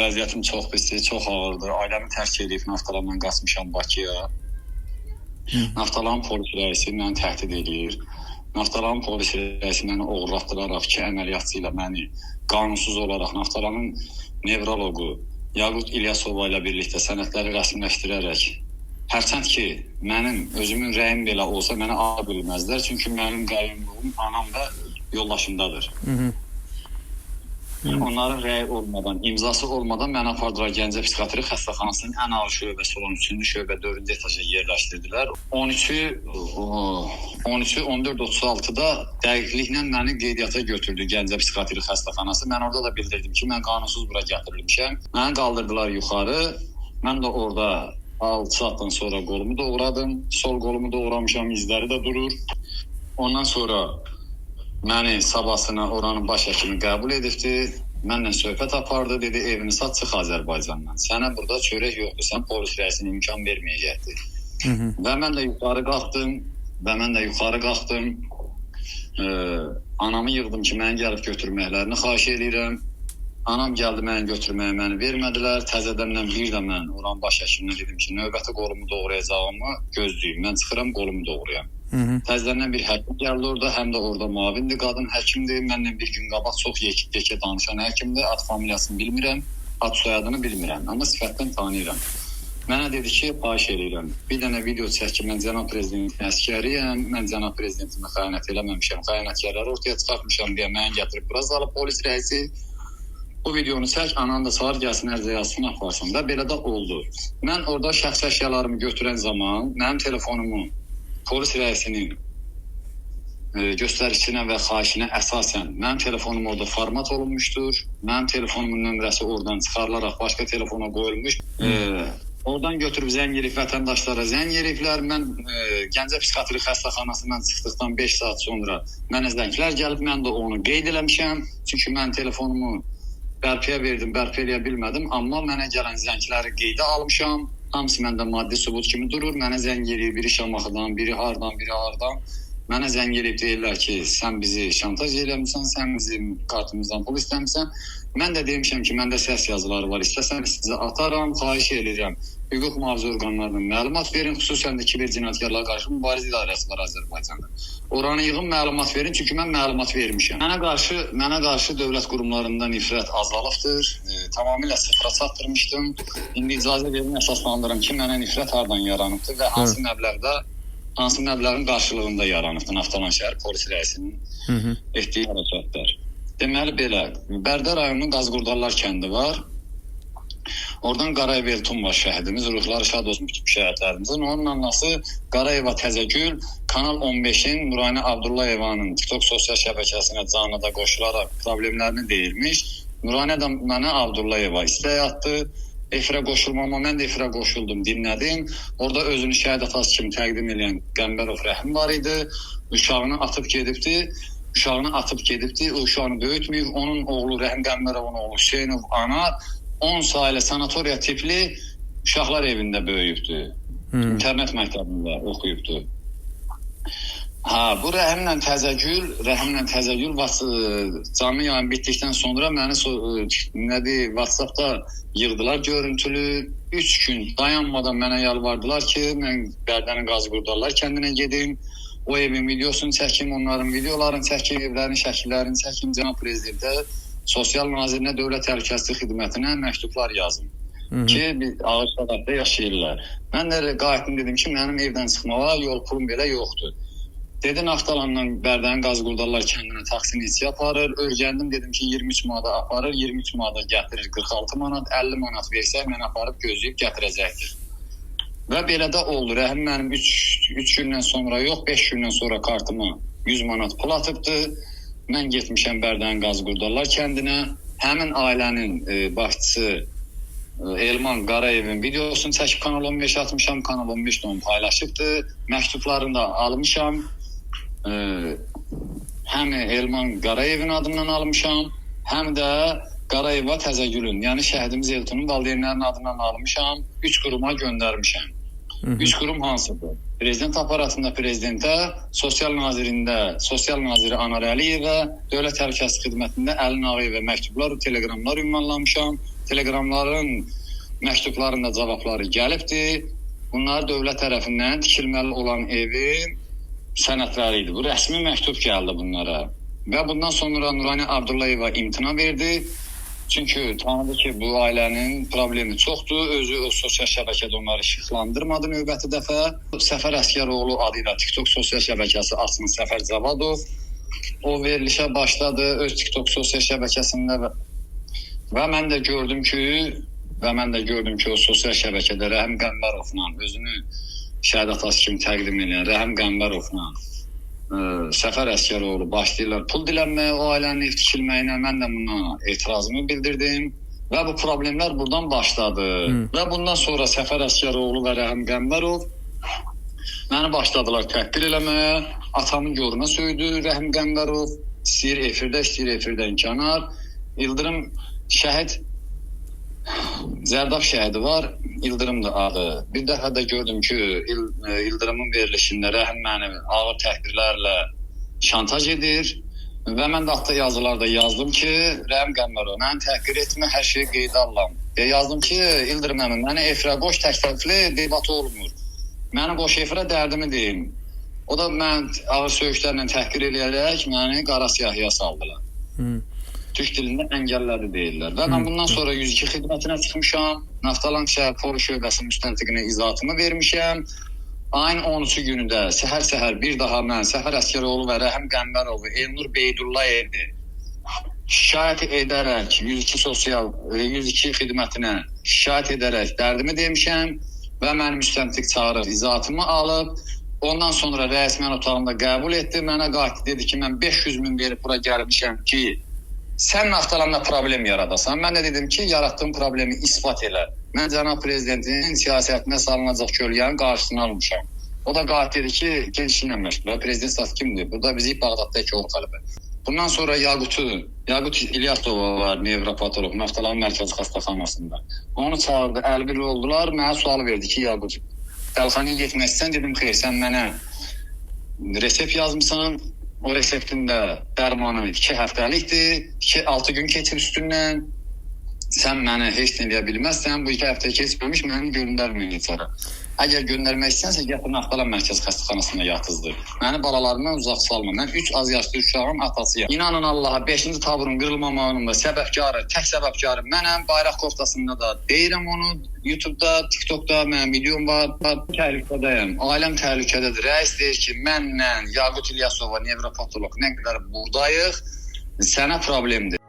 vəziyyətim çox pisdir, çox ağırdır. Ailəmi tərk edib Naftalandan qaçmışam Bakıya. Naftalan polis rəisi məni təhdid edir. Naftalan polis rəisi məni oğurlatdıraraq ki, əməliyyatçı ilə məni qanunsuz olaraq Naftalanın nevroloqu Yaqut İlyasova ilə birlikdə sənədləri rəsmiləşdirərək, hərçənd ki, mənim özümün rəyim belə olsa mənə ala bilməzlər, çünki mənim qayyumluğum anam və yoldaşımdadır. Onların rəyi olmadan, imzası olmadan məni apardılar Gəncə Psixiatri Xəstəxanasının ən ağır şöbəsi olan 3-cü şöbə 4-cü etaja yerləşdirdilər. 14:36-da dəqiqliklə məni qeydiyyata götürdü Gəncə Psixiatri Xəstəxanası. Mən orada da bildirdim ki, mən qanunsuz bura gətirilmişəm. Məni qaldırdılar yuxarı. Mən də orada 6 saatdan sonra qolumu doğradım. Sol qolumu doğramışam, izləri də durur. Ondan sonra məni sabahsına oranın baş həkimi qəbul edibdi. Mənlə söhbət apardı, dedi evini sat, çıx Azərbaycandan. Sənə burada çörək yoxdur, sən polis rəisinə imkan verməyəcəkdir. Və mən də yuxarı qalxdım. Anamı yığdım ki, məni gəlib götürməklərini xahiş edirəm. Anam gəldi məni götürməyə, məni vermədilər. Təzədən bir də mən oranın baş həkiminə dedim ki, növbəti qolumu doğrayacağımı gözləyim. Mən çıxıram, qolumu doğrayam. Təzədən bir həkim gəldi orada, həm də orada muavindir, qadın həkimdir. Mənlə bir gün qabaq çox yekə danışan həkimdir. Ad familiyasını bilmirəm, ad soyadını bilmirəm, amma sifətdən tanıyıram. Mənə dedi ki, xahiş edirəm, bir dənə video çək ki, mən cənab prezidentin əskəriyəm, mən cənab prezidentimə xəyanət eləməmişəm, xəyanətkarları ortaya çıxartmışam deyə məni gətirib bura salıb polis rəisi. Bu videonu çək, anan da çağır, gəlsin ərizə yazsın, aparsın da. Belə də oldu. Mən orada şəxsi əşyalarımı götürən zaman mənim telefonumu polis rəisinin göstərişinə və xahişinə əsasən mənim telefonum orada format olunmuşdur. Mənim telefonumun nömrəsi oradan çıxarılaraq başqa telefona qoyulmuş. Oradan götürüb zəng edib vətəndaşlara zəng ediblər. Mən Gəncə Psixiatri Xəstəxanasından çıxdıqdan 5 saat sonra mənə zənglər gəlib. Mən də onu qeyd eləmişəm. Çünki mən telefonumu bərpəyə verdim, bərpə eləyə bilmədim. Amma mənə gələn zəngləri qeydə almışam. Hamısı məndə maddi sübut kimi durur. Mənə zəng edib, biri Şamaxıdan, biri hardan, biri hardan. Mənə zəng edib deyirlər ki, sən bizi şantaj eləmişsən, sən bizim kartımızdan pul istəmişsən. Mən də demişəm ki, məndə səs yazıları var. İstəsən sizə atarım, xahiş edirəm. Hüquq mühafizə orqanlarına məlumat verin. Xüsusən də kiber cinayətkarlara qarşı mübarizə idarəsi var Azərbaycanda. Oranı yığın, məlumat verin, çünki mən məlumat vermişəm. Mənə qarşı dövlət qurumlarında nifrət azalıbdır. Tamamilə sıfıra çatdırmışdım. İndi icazə verin, əsaslandırım ki, mənə nifrət hardan yaranıbdır və hansı məbləğin qarşılığında yaranıbdır Naftalan şəhər polis rəisinin etdiyi hərəkətlər. Deməli belə, Bərdə rayonunun Qazqurdarlar kəndi var. Oradan Qarayev Elton var şəhidimiz, ruhları şad olsun bütün şəhidlərimizin. Onun anası Qarayeva Təzəgül, Kanal 15-in Nurani Abdullayevanın TikTok sosial şəbəkəsinə canlıda qoşularaq problemlərini deyirmiş. Nurani də mənə Abdullayeva istəyə atdı. Efirə qoşulmama, mən də efirə qoşuldum, dinlədim. Orada özünü şəhid atası kimi təqdim edən Qəmbərov Rəhim var idi. Uşağını atıb gedibdi. O uşağını böyütməyib. Onun oğlu Rəhim Qəmbərovun oğlu Hüseynov ana 10 saylı sanatoriya tipli uşaqlar evində böyüyübdü. İnternet məktəbində oxuyubdu. Bu Rəhimlə Təzəgül canlı yayın bitdikdən sonra məni WhatsAppda yığdılar görüntülü. 3 gün dayanmadan mənə yalvardılar ki, mən Bərdənin Qazqurdarlar kəndinə gedim. O evin videosunu çəkim, onların videolarını çəkim, evlərin şəkillərini çəkim, cənab prezidentə, Sosial Nazirinə, Dövlət Təhlükəsizlik Xidmətinə məktublar yazım ki, ağır şəraitdə yaşayırlar. Mən də qayıtdım, dedim ki, mənim evdən çıxmağa yol pulum belə yoxdur. Dedi, Naftalandan Bərdənin Qazqurdarlar kəndinə taksi neçə aparır. Örgəndim, dedim ki, 23 manata aparır, 23 manata gətirir 46 manat, 50 manat versək, mən aparıb gözləyib gətirəcəkdir. Və belə də oldu. Rəhim mənim 3 gündən sonra yox, 5 gündən sonra kartıma 100 manat pul atıbdı. Mən getmişəm Bərdənin Qazqurdarlar kəndinə. Həmin ailənin başçısı Elman Qarayevin videosunu çəkib Kanal 15 atmışam. Kanal 15 də onu paylaşıbdı. Məktublarını da almışam. Həm Elman Qarayevin adından almışam, həm də Qarayeva Təzəgülün, yəni şəhidimiz Eltonun valideynlərinin adından almışam. 3 quruma göndərmişəm. Üç qurum hansıdır? Prezident aparatında prezidentə, sosial naziri Anar Əliyevə, Dövlət Təhlükəsizlik Xidmətində Əlin Ağayevə məktublar, telegramlar ünvanlamışam. Telegramların məktublarında cavabları gəlibdir. Bunlar dövlət tərəfindən tikilməli olan evin sənədləri idi. Bu rəsmi məktub gəldi bunlara. Və bundan sonra Nurani Abdullayeva imtina verdi. Çünki tanıdı ki, bu ailənin problemi çoxdur. Özü o sosial şəbəkədə onları işıqlandırmadı növbəti dəfə. Səfər Əsgəroğlu adıyla TikTok sosial şəbəkəsi açmış Səfər Cavadov. O verilişə başladı öz TikTok sosial şəbəkəsində və mən də gördüm ki, o sosial şəbəkədə Rəhim Qəmbərovla özünü şəhid atası kimi təqdim edən Rəhim Qəmbərovla Səfər Əsgəroğlu başlayırlar pul dilənməyə, o ailənin ev tikilməyinə. Mən də buna etirazımı bildirdim və bu problemlər buradan başladı. Və bundan sonra Səfər Əsgəroğlu və Rəhim Qəmbərov məni başladılar təhqir eləməyə. Atamın görünə söydü Rəhim Qəmbərov. İstəyir efirdən kənar. İldırım şəhid, Zərdab şəhidi var, İldırımdır adı. Bir dəfə də gördüm ki, İldırımın verilişində Rəhim məni ağır təhqirlərlə şantaj edir və mən də hatta yazılarda yazdım ki, Rəhim Qəmbərov, məni təhqir etmə, hər şeyi qeydə alıram. Yazdım ki, İldırım əmin, məni efirə qoş, təklifli debat olmur. Məni qoş efirə dərdimi deyim. O da mən ağır söyüşlərlə təhqir eləyərək məni qara siyahıya saldılar. Türk dilində əngəlləri deyirlər. Və mən bundan sonra 102 xidmətinə çıxmışam. Naftalan şəhər polis şöbəsi müstəntiqinə izahatımı vermişəm. Ayın 13-cü günü də səhər bir daha mən Səfər Əsgəroğlu və Rəhim Qəmbərovu Elnur Beydullayevi şikayət edərək 102 xidmətinə şikayət edərək dərdimi demişəm və mənim müstəntiq çağırıb izahatımı alıb. Ondan sonra rəsmən otağında qəbul etdi. Mənə qayıtdı, dedi ki, mən 500 min verib bura gəlmişəm ki, sən Naftalanda problem yaradasan. Mən də dedim ki, yaratdığım problemi ispat elə. Mən cənab prezidentin siyasətinə salınacaq kölgənin qarşısını almışam. O da qayıt dedi ki, gelişinlə məşğul. Prezident stat kimdir? Burada bizi Bağdaddakı o qələbə. Bundan sonra Yaqut İlyasova var, nevropatolog, Naftalanın mərkəzi xəstəxanasında. Onu çağırdı, əlbir oldular. Mənə sual verdi ki, Yaqut, dəlxanaya getməzsən, dedim, xeyr, sən mənə resept yazmışsan. O reseptin də dərmanı 2 həftəlikdir, 6 gün keçib üstündən. Sən mənə heç nə eləyə bilməzsən, bu 2 həftə keçməmiş məni göndərməyin içərə. Əgər göndərmək istənsə, gətir Naftalan mərkəzi xəstəxanasında yatızdır. Məni balalarından uzaq salma. Mən 3 az yaşlı uşağın atasıyam. İnanın Allaha, 5-ci taburun qırılmamağının da səbəbkarı, tək səbəbkarı mənəm. Bayraq koftasında da deyirəm onu. YouTube'da, TikTok'da mənim videom var. Təhlükədəyəm. Ailəm təhlükədədir. Rəis deyir ki, mənlə Yaqut İlyasova, nevropatolog nə qədər buradayıq, sənə problemdir.